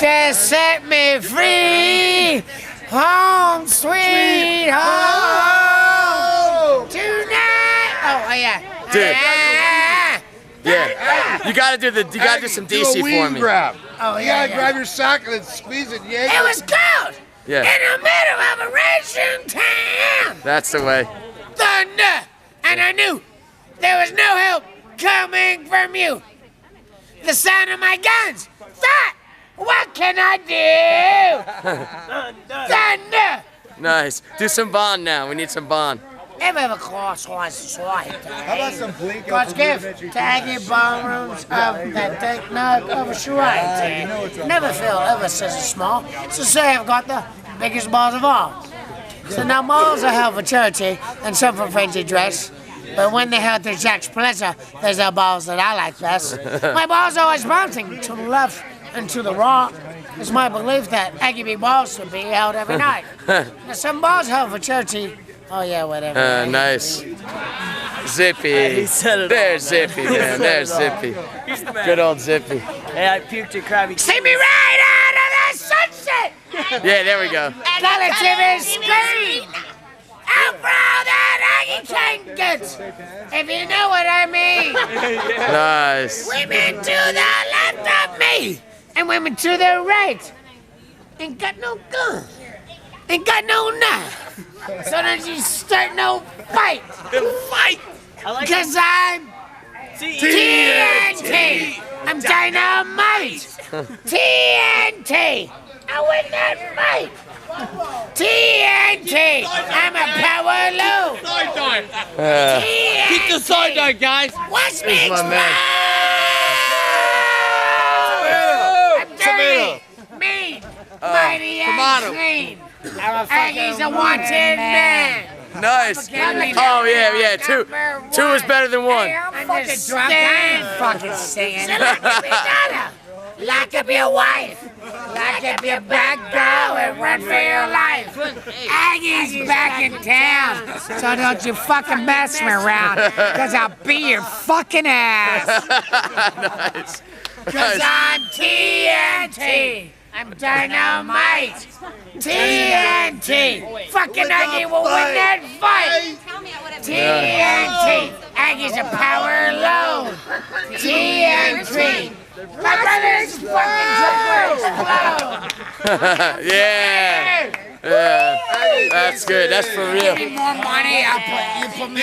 to set me free. Home, sweet home. Tonight. Oh yeah. Dude. Yeah. You gotta do some DC for me. Grab. Oh You yeah. gotta grab your sock and then squeeze it. Yeah. It was cold. Yeah. In the middle of a raging town. That's the way. Thunder, and I knew there was no help coming from you. The sound of my guns. Thought, what can I do? Thunder. Nice. Do some Bond now. We need some Bond. How about some Blinko God's gift to Aggie ballrooms of that take note of a charade. Never feel ever so small, so say I've got the biggest balls of all. So now balls are held for charity and some for fancy dress. But when they held to Jack's pleasure, there's the balls that I like best. My balls are always bouncing to the left and to the right. It's my belief that Aggie balls should be held every night. Now some balls held for charity. Oh yeah, whatever. Nice. Zippy. There's Zippy, man. There's Zippy. Good old Zippy. Hey, I puked a Krabby. See me right out of the sunset! Yeah, there we go. Relative screen! I'm proud that Aggie can get, if you know what I mean. Nice. Women to the left of me, and women to the right. Ain't got no gun, ain't got no knife. So don't you start no fight. Cause I'm TNT. I'm dynamite. TNT. I win that fight. TNT. I'm a power low. TNT. Keep the side note, guys. Watch me my man. explode. I'm dirty, mean, mighty and clean. Aggie's a wanted man. Nice. Oh yeah. Two is better than one. I'm fucking drunk. I ain't fucking singing. So lock up your daughter. Lock up your wife. Lock up your back door and run for your life. Aggie's back in town. So don't you fucking mess me around. Cause I'll beat your fucking ass. Nice. Cause I'm TNT. I'm dynamite. TNT. Fucking Aggie will win that fight. TNT. Aggie's a power low. TNT. My brother's fucking explode. Yeah. That's good. That's for real. Give me more money. You put me.